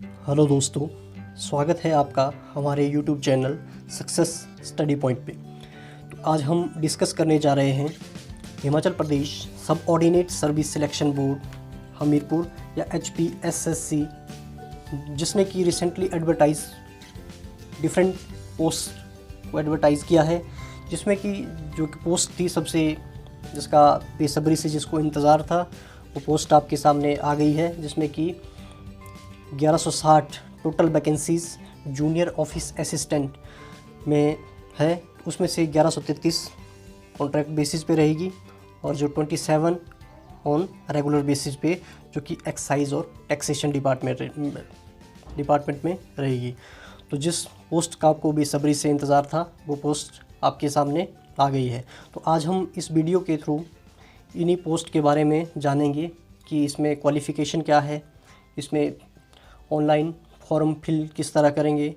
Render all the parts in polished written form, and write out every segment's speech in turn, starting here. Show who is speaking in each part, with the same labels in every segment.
Speaker 1: Hello दोस्तों, स्वागत है आपका हमारे YouTube channel success study point पे। तो आज हम डिस्कस करने जा रहे हैं हिमाचल प्रदेश सब ordinate service selection board Hamirpur या HPSSC, जिसने कि रिसेंटली एडवर्टाइज डिफरेंट पोस्ट को एडवर्टाइज़ किया है, जिसमें कि जो कि पोस्ट थी सबसे जिसका बेसब्री से जिसको इंतज़ार था वो पोस्ट आपके सामने आ गई है, जिसमें कि 1160 total vacancies junior office assistant में है। उसमें से 1133 कॉन्ट्रैक्ट बेसिस पे रहेगी और जो 27 ऑन रेगुलर बेसिस पे, जो कि एक्साइज और टैक्सेशन डिपार्टमेंट में रहेगी। तो जिस पोस्ट का आपको बेसब्री से इंतज़ार था वो पोस्ट आपके सामने आ गई है। तो आज हम इस वीडियो के थ्रू इन्हीं पोस्ट के बारे में जानेंगे कि इसमें क्वालिफ़िकेशन क्या है, इसमें ऑनलाइन फॉर्म फिल किस तरह करेंगे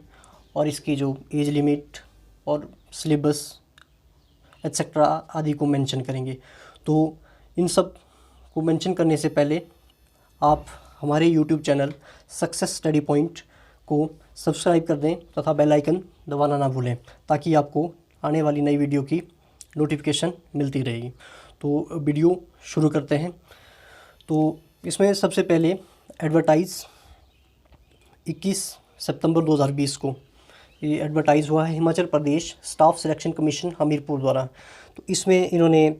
Speaker 1: और इसकी जो एज लिमिट और सिलेबस एट्सेट्रा आदि को मेंशन करेंगे। तो इन सब को मेंशन करने से पहले आप हमारे YouTube channel success study point को सब्सक्राइब कर दें तथा बेल आइकन दबाना ना भूलें, ताकि आपको आने वाली नई वीडियो की नोटिफिकेशन मिलती रहेगी। तो वीडियो शुरू करते हैं। तो इसमें सबसे पहले एडवर्टाइज़ 21 सितंबर 2020 को ये एडवर्टाइज़ हुआ है Himachal Pradesh staff selection commission Hamirpur द्वारा। तो इसमें इन्होंने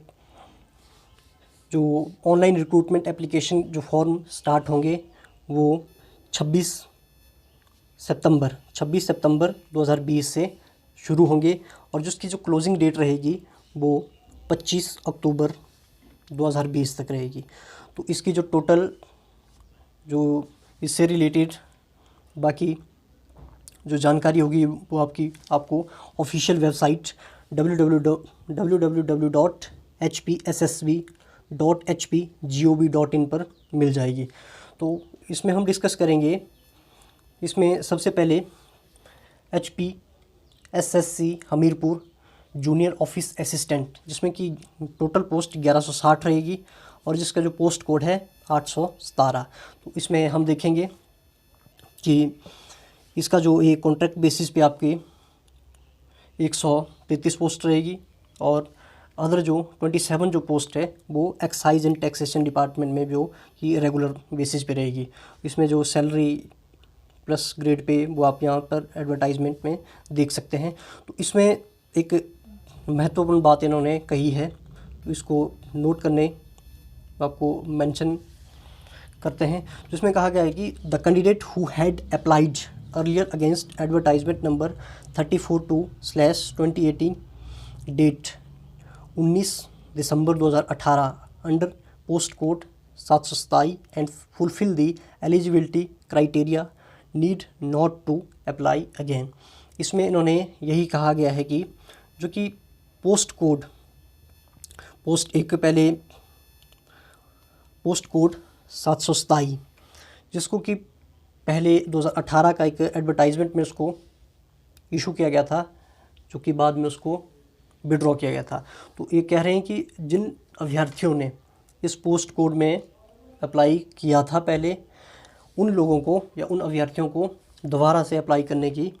Speaker 1: जो ऑनलाइन रिक्रूटमेंट एप्लीकेशन जो फॉर्म स्टार्ट होंगे वो 26 सितंबर 2020 से शुरू होंगे और जिसकी जो क्लोजिंग डेट रहेगी वो 25 अक्टूबर 2020 तक रहेगी। तो इसकी जो टोटल जो इससे रिलेटेड बाकी जो जानकारी होगी वो आपको ऑफिशियल वेबसाइट www.hpssv.hp.gov.in पर मिल जाएगी। तो इसमें हम डिस्कस करेंगे। इसमें सबसे पहले HPSSC Hamirpur junior office assistant, जिसमें कि टोटल पोस्ट 1160 रहेगी और जिसका जो पोस्ट कोड है 817। तो इसमें हम देखेंगे कि इसका जो एक कॉन्ट्रैक्ट बेसिस पे आपके 133 पोस्ट रहेगी और अदर जो 27 जो पोस्ट है वो एक्साइज एंड टैक्सेशन डिपार्टमेंट में जो कि रेगुलर बेसिस पे रहेगी। इसमें जो सैलरी प्लस ग्रेड पे वो आप यहाँ पर एडवर्टाइजमेंट में देख सकते हैं। तो इसमें एक महत्वपूर्ण बात इन्होंने कही है, तो इसको नोट करने आपको मेंशन करते हैं। जिसमें कहा गया है कि the candidate who had applied earlier against advertisement number 34/2018 date 19 December 2018 under post code 727 and fulfil the eligibility criteria need not to apply again. इसमें इन्होंने यही कहा गया है कि जो कि पोस्ट एक पहले पोस्ट कोड 727 जिसको कि पहले 2018 का एक एडवर्टाइजमेंट में उसको इशू किया गया था, जो कि बाद में उसको विड्रॉ किया गया था। तो ये कह रहे हैं कि जिन अभ्यर्थियों ने इस पोस्ट कोड में अप्लाई किया था पहले, उन लोगों को या उन अभ्यर्थियों को दोबारा से अप्लाई करने की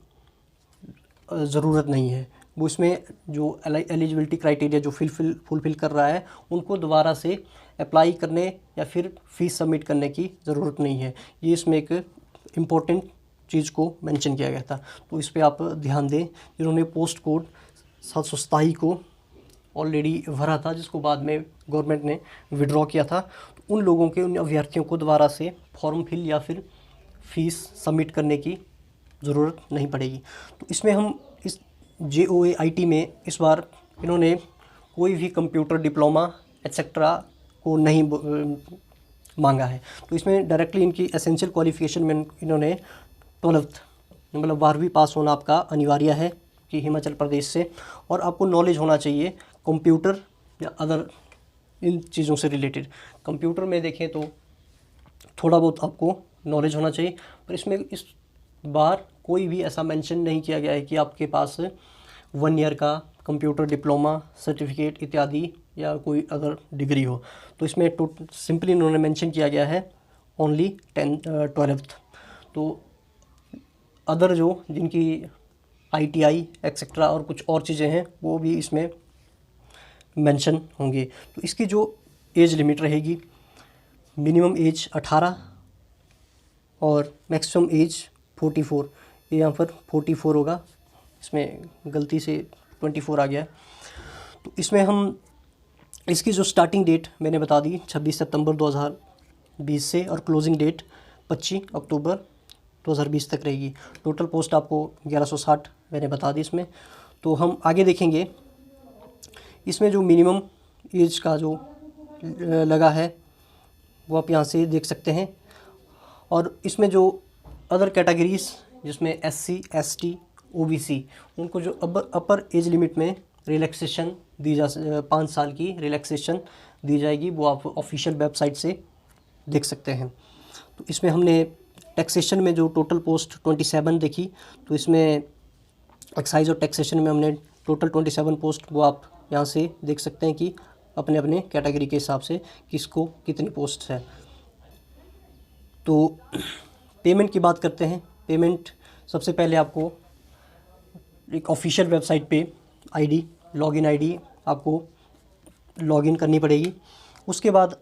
Speaker 1: ज़रूरत नहीं है। वो इसमें जो एलिजिबिलिटी क्राइटेरिया जो फुलफिल कर रहा है उनको दोबारा से अप्लाई करने या फिर फीस सबमिट करने की ज़रूरत नहीं है। ये इसमें एक इम्पोर्टेंट चीज़ को मेंशन किया गया था। तो इस पे आप ध्यान दें। जिन्होंने पोस्ट कोड 727 को ऑलरेडी भरा था, जिसको बाद में गवर्नमेंट ने विड्रॉ किया था, तो उन लोगों के उन अभ्यर्थियों को दोबारा से फॉर्म फिल या फिर फीस सबमिट करने की ज़रूरत नहीं पड़ेगी। तो इसमें हम इस JOAIT में इस बार इन्होंने कोई भी कंप्यूटर डिप्लोमा एट्सेट्रा को नहीं मांगा है। तो इसमें डायरेक्टली इनकी एसेंशियल क्वालिफ़िकेशन में इन्होंने 12th मतलब 12वीं पास होना आपका अनिवार्य है कि हिमाचल प्रदेश से, और आपको नॉलेज होना चाहिए कंप्यूटर या अदर इन चीज़ों से रिलेटेड। कंप्यूटर में देखें तो थोड़ा बहुत आपको नॉलेज होना चाहिए, पर इसमें इस बार कोई भी ऐसा मेंशन नहीं किया गया है कि आपके पास 1 ईयर का कंप्यूटर डिप्लोमा सर्टिफिकेट इत्यादि या कोई अगर डिग्री हो। तो इसमें सिंपली इन्होंने मेंशन किया गया है ओनली 12th। तो अदर जो जिनकी ITI एक्सेट्रा और कुछ और चीज़ें हैं वो भी इसमें मेंशन होंगे। तो इसकी जो एज लिमिट रहेगी, मिनिमम एज 18 और मैक्सिमम एज 44। ये यहाँ पर 44 होगा, इसमें गलती से 24 आ गया है। तो इसमें हम इसकी जो स्टार्टिंग डेट मैंने बता दी 26 सितंबर 2020 से, और क्लोजिंग डेट 25 अक्टूबर 2020 तक रहेगी। टोटल पोस्ट आपको 1160 मैंने बता दी इसमें। तो हम आगे देखेंगे, इसमें जो मिनिमम एज का जो लगा है वो आप यहाँ से देख सकते हैं। और इसमें जो अदर कैटेगरीज जिसमें SC ST OBC, उनको जो अपर एज लिमिट में रिलैक्सेशन दी 5 साल की रिलैक्सेशन दी जाएगी, वो आप ऑफिशियल वेबसाइट से देख सकते हैं। तो इसमें हमने टैक्सेशन में जो टोटल पोस्ट 27 देखी, तो इसमें एक्साइज और टैक्सेशन में हमने टोटल 27 पोस्ट, वो आप यहाँ से देख सकते हैं कि अपने अपने कैटेगरी के हिसाब से किसको कितनी पोस्ट है। तो पेमेंट की बात करते हैं। पेमेंट सबसे पहले आपको एक ऑफिशियल वेबसाइट पे लॉगिन आईडी आपको लॉगिन करनी पड़ेगी। उसके बाद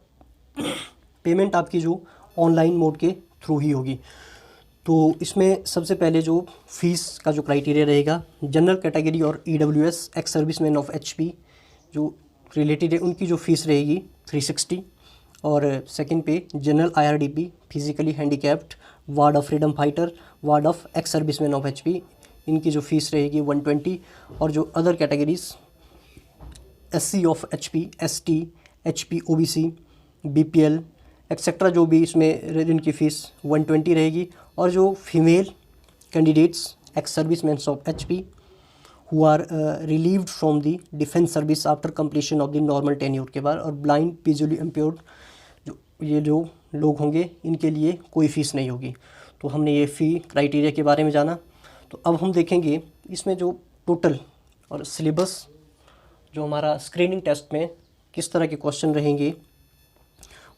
Speaker 1: पेमेंट आपकी जो ऑनलाइन मोड के थ्रू ही होगी। तो इसमें सबसे पहले जो फ़ीस का जो क्राइटेरिया रहेगा, जनरल कैटेगरी और EWS ex serviceman of HP जो रिलेटेड है, उनकी जो फ़ीस रहेगी 360। और सेकंड पे general IRDP physically handicapped, ward of freedom fighter, ward of ex serviceman of HP, इनकी जो फ़ीस रहेगी 120। और जो other categories SC of HP, ST, HP OBC, BPL etcetera जो भी इसमें इनकी फ़ीस 120 रहेगी। और जो female candidates ex serviceman of HP who are relieved from the defence service after completion of the normal tenure के बाद, और ब्लाइंड विजुअली इम्पेयर्ड जो लोग होंगे, इनके लिए कोई फ़ीस नहीं होगी। तो हमने ये फ़ी क्राइटेरिया के बारे में जाना। तो अब हम देखेंगे इसमें जो टोटल और सिलेबस जो हमारा स्क्रीनिंग टेस्ट में किस तरह के क्वेश्चन रहेंगे,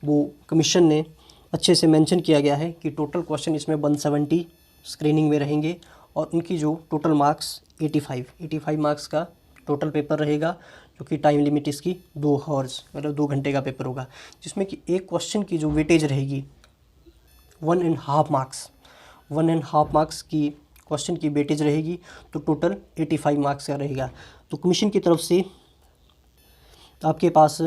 Speaker 1: वो कमीशन ने अच्छे से मेंशन किया गया है कि टोटल क्वेश्चन इसमें 170 स्क्रीनिंग में रहेंगे, और उनकी जो टोटल मार्क्स 85 मार्क्स का टोटल पेपर रहेगा, जो कि टाइम लिमिट इसकी 2 आवर्स मतलब 2 घंटे का पेपर होगा, जिसमें कि एक क्वेश्चन की जो वेटेज रहेगी 1.5 मार्क्स की क्वेश्चन की वेटेज रहेगी। तो टोटल 85 मार्क्स का रहेगा। तो कमीशन की तरफ से आपके पास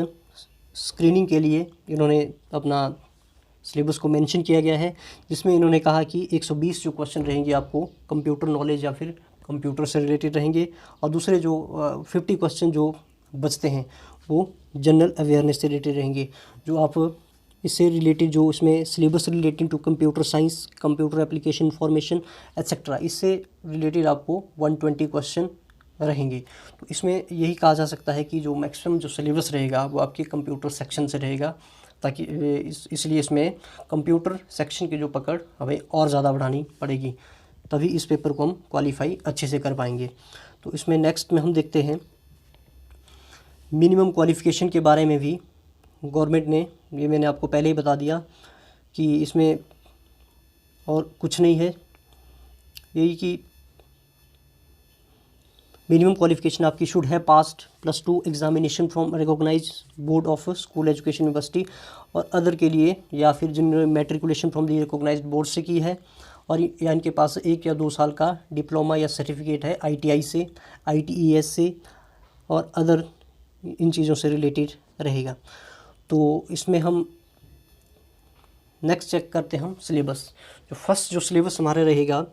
Speaker 1: स्क्रीनिंग के लिए इन्होंने अपना सिलेबस को मेंशन किया गया है, जिसमें इन्होंने कहा कि 120 जो क्वेश्चन रहेंगे आपको कंप्यूटर नॉलेज या फिर कंप्यूटर से रिलेटेड रहेंगे, और दूसरे जो 50 क्वेश्चन जो बचते हैं वो जनरल अवेयरनेस से रिलेटेड रहेंगे। जो आप इससे रिलेटेड जो इसमें syllabus relating to computer science, computer application information etcetera, इससे रिलेटेड आपको 120 क्वेश्चन रहेंगे। तो इसमें यही कहा जा सकता है कि जो मैक्सिमम जो सिलेबस रहेगा वो आपके कंप्यूटर सेक्शन से रहेगा, ताकि इसलिए इसमें कंप्यूटर सेक्शन की जो पकड़ हमें और ज़्यादा बढ़ानी पड़ेगी, तभी इस पेपर को हम क्वालिफाई अच्छे से कर पाएंगे। तो इसमें नेक्स्ट में हम देखते हैं मिनिमम क्वालिफ़िकेशन के बारे में भी गवर्नमेंट ने, ये मैंने आपको पहले ही बता दिया कि इसमें और कुछ नहीं है, यही कि मिनिमम क्वालिफिकेशन आपकी शुड है passed +2 examination from recognize board of school education university, और अदर के लिए या फिर जिन्होंने matriculation from the recognized board से की है, और या इनके पास 1 या 2 साल का डिप्लोमा या सर्टिफिकेट है ITI से, ITES से, और अदर इन चीज़ों से रिलेटेड रहेगा। तो इसमें हम नेक्स्ट चेक करते हैं हम सिलेबस। जो फर्स्ट जो सिलेबस हमारा रहेगा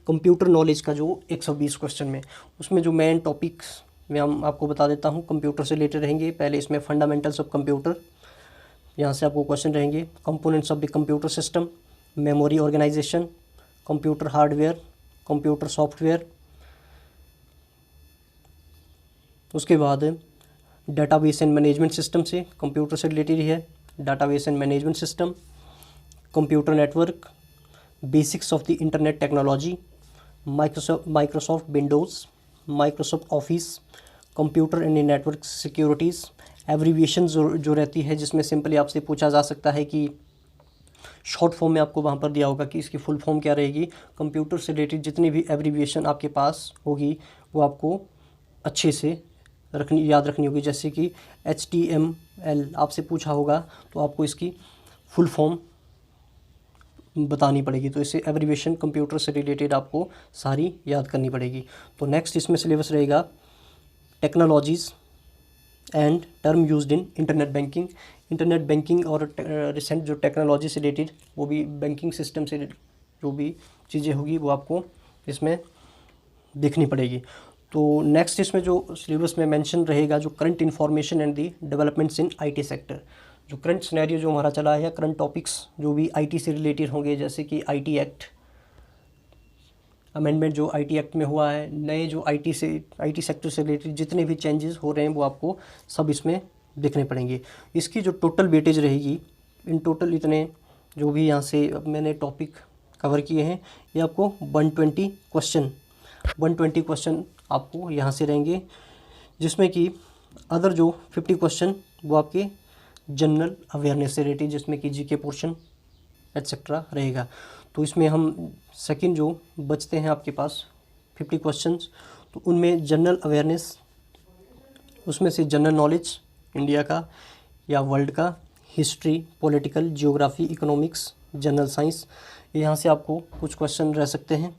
Speaker 1: कंप्यूटर नॉलेज का, जो 120 क्वेश्चन में, उसमें जो मेन टॉपिक्स मैं हम आपको बता देता हूँ कंप्यूटर से रिलेटेड रहेंगे। पहले इसमें फंडामेंटल्स ऑफ कंप्यूटर, यहाँ से आपको क्वेश्चन रहेंगे। Components of the computer system, memory organization, computer hardware, computer software. उसके बाद डाटाबेस एंड मैनेजमेंट सिस्टम से कंप्यूटर से रिलेटेड है, database and management system, computer network, basics of the internet technology, Microsoft Windows, Microsoft office, computer and network securities. Abbreviation जो रहती है, जिसमें simply आपसे पूछा जा सकता है कि शॉर्ट फॉर्म में आपको वहाँ पर दिया होगा कि इसकी फुल फॉर्म क्या रहेगी। कंप्यूटर से रिलेटेड जितनी भी एब्रीविएशन आपके पास होगी वो आपको अच्छे से याद रखनी होगी। जैसे कि HTML आपसे पूछा होगा तो आपको इसकी फुल फॉर्म बतानी पड़ेगी। तो इसे एब्रीविएशन कंप्यूटर से रिलेटेड आपको सारी याद करनी पड़ेगी। तो नेक्स्ट इसमें सिलेबस रहेगा technologies and term used in internet banking. Internet banking और रिसेंट जो टेक्नोलॉजी से रिलेटेड वो भी बैंकिंग सिस्टम से जो भी चीज़ें होगी वो आपको इसमें देखनी पड़ेगी। तो नेक्स्ट इसमें जो सिलेबस में मेंशन रहेगा जो current information and the developments in IT sector. जो करंट सिनेरियो जो हमारा चला है, करंट टॉपिक्स जो भी IT से रिलेटेड होंगे, जैसे कि IT एक्ट अमेंडमेंट जो IT एक्ट में हुआ है, नए जो IT सेक्टर से रिलेटेड जितने भी चेंजेस हो रहे हैं वो आपको सब इसमें देखने पड़ेंगे। इसकी जो टोटल वेटेज रहेगी, इन टोटल इतने जो भी यहाँ से मैंने टॉपिक कवर किए हैं ये आपको 120 क्वेश्चन आपको यहाँ से रहेंगे, जिसमें कि अदर जो 50 क्वेश्चन वो आपके जनरल अवेयरनेस से रिलेटेड, जिसमें कि GK पोर्शन एट्सेट्रा रहेगा। तो इसमें हम सेकंड जो बचते हैं आपके पास 50 क्वेश्चंस, तो उनमें जनरल अवेयरनेस, उसमें से जनरल नॉलेज इंडिया का या वर्ल्ड का, history, political, geography, economics, general science, यहाँ से आपको कुछ क्वेश्चन रह सकते हैं।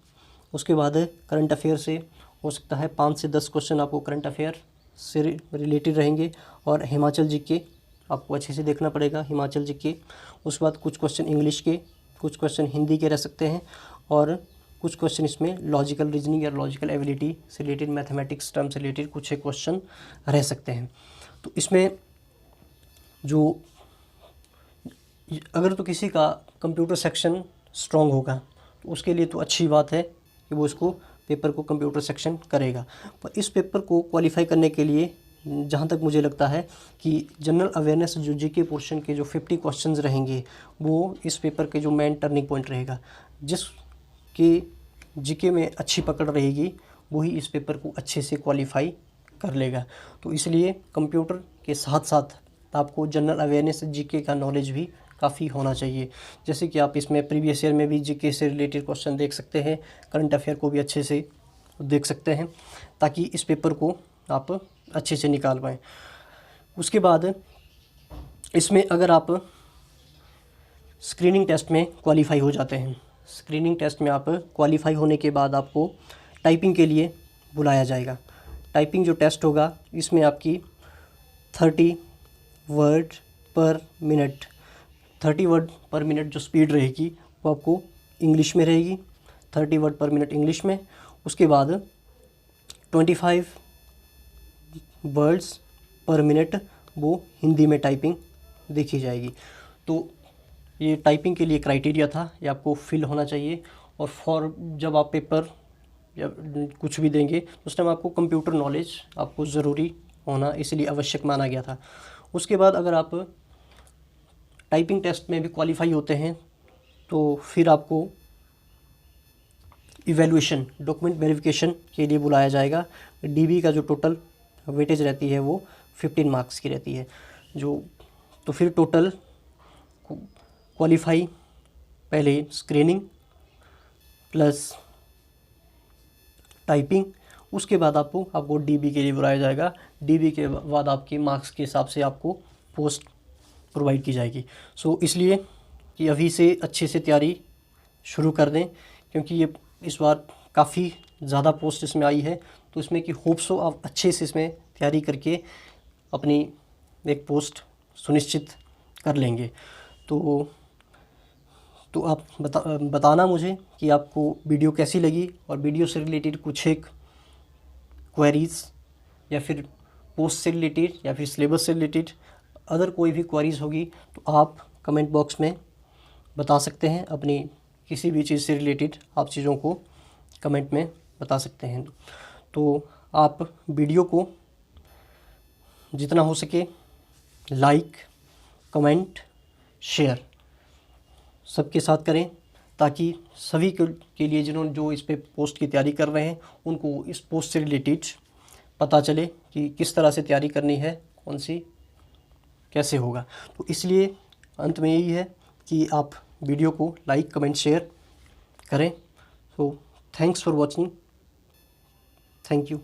Speaker 1: उसके बाद करंट अफेयर से हो सकता है 5 से 10 क्वेश्चन आपको करंट अफेयर से रिलेटेड रहेंगे। और हिमाचल GK आपको अच्छे से देखना पड़ेगा, हिमाचल GK। उसके बाद कुछ क्वेश्चन इंग्लिश के, कुछ क्वेश्चन हिंदी के रह सकते हैं, और कुछ क्वेश्चन इसमें लॉजिकल रीजनिंग या लॉजिकल एबिलिटी से रिलेटेड, मैथमेटिक्स टर्म से रिलेटेड कुछ एक क्वेश्चन रह सकते हैं। तो इसमें जो अगर तो किसी का कंप्यूटर सेक्शन स्ट्रॉन्ग होगा तो उसके लिए तो अच्छी बात है कि वो इसको पेपर को कंप्यूटर सेक्शन करेगा। पर इस पेपर को क्वालिफाई करने के लिए जहाँ तक मुझे लगता है कि जनरल अवेयरनेस जो GK पोर्शन के जो 50 क्वेश्चंस रहेंगे वो इस पेपर के जो मेन टर्निंग पॉइंट रहेगा। जिसकी GK में अच्छी पकड़ रहेगी वही इस पेपर को अच्छे से क्वालिफाई कर लेगा। तो इसलिए कंप्यूटर के साथ साथ आपको जनरल अवेयरनेस GK का नॉलेज भी काफ़ी होना चाहिए। जैसे कि आप इसमें प्रीवियस ईयर में भी GK से रिलेटेड क्वेश्चन देख सकते हैं, करंट अफेयर को भी अच्छे से देख सकते हैं, ताकि इस पेपर को आप अच्छे से निकाल पाएँ। उसके बाद इसमें अगर आप स्क्रीनिंग टेस्ट में क्वालिफाई हो जाते हैं, स्क्रीनिंग टेस्ट में आप क्वालिफाई होने के बाद आपको टाइपिंग के लिए बुलाया जाएगा। टाइपिंग जो टेस्ट होगा इसमें आपकी 30 वर्ड पर मिनट, 30 वर्ड पर मिनट जो स्पीड रहेगी वो आपको इंग्लिश में रहेगी, 30 वर्ड पर मिनट इंग्लिश में। उसके बाद 25 वर्ड्स पर मिनट वो हिंदी में टाइपिंग देखी जाएगी। तो ये टाइपिंग के लिए क्राइटेरिया था, ये आपको फिल होना चाहिए। और जब आप पेपर या कुछ भी देंगे तो उस टाइम आपको कंप्यूटर नॉलेज आपको ज़रूरी होना इसलिए आवश्यक माना गया था। उसके बाद अगर आप टाइपिंग टेस्ट में भी क्वालिफाई होते हैं तो फिर आपको इवैल्यूएशन, डॉक्यूमेंट वेरिफिकेशन के लिए बुलाया जाएगा। DB का जो टोटल वेटेज रहती है वो 15 मार्क्स की रहती है। तो फिर टोटल क्वालिफाई पहले स्क्रीनिंग प्लस टाइपिंग, उसके बाद आपको DB के लिए बुलाया जाएगा। DB के बाद आपके मार्क्स के हिसाब से आपको पोस्ट प्रोवाइड की जाएगी। सो इसलिए कि अभी से अच्छे से तैयारी शुरू कर दें, क्योंकि ये इस बार काफ़ी ज़्यादा पोस्ट इसमें आई है। तो इसमें कि होप्स हो आप अच्छे से इसमें तैयारी करके अपनी एक पोस्ट सुनिश्चित कर लेंगे। तो आप बताना मुझे कि आपको वीडियो कैसी लगी, और वीडियो से रिलेटेड कुछ एक क्वेरीज़ या फिर पोस्ट से रिलेटेड या फिर सिलेबस से रिलेटेड अदर कोई भी क्वेरीज़ होगी तो आप कमेंट बॉक्स में बता सकते हैं। अपनी किसी भी चीज़ से रिलेटेड आप चीज़ों को कमेंट में बता सकते हैं। तो आप वीडियो को जितना हो सके लाइक, कमेंट, शेयर सबके साथ करें, ताकि सभी के लिए जो इस पे पोस्ट की तैयारी कर रहे हैं उनको इस पोस्ट से रिलेटेड पता चले कि किस तरह से तैयारी करनी है, कौन सी कैसे होगा। तो इसलिए अंत में यही है कि आप वीडियो को लाइक कमेंट शेयर करें। So thanks for watching, thank you.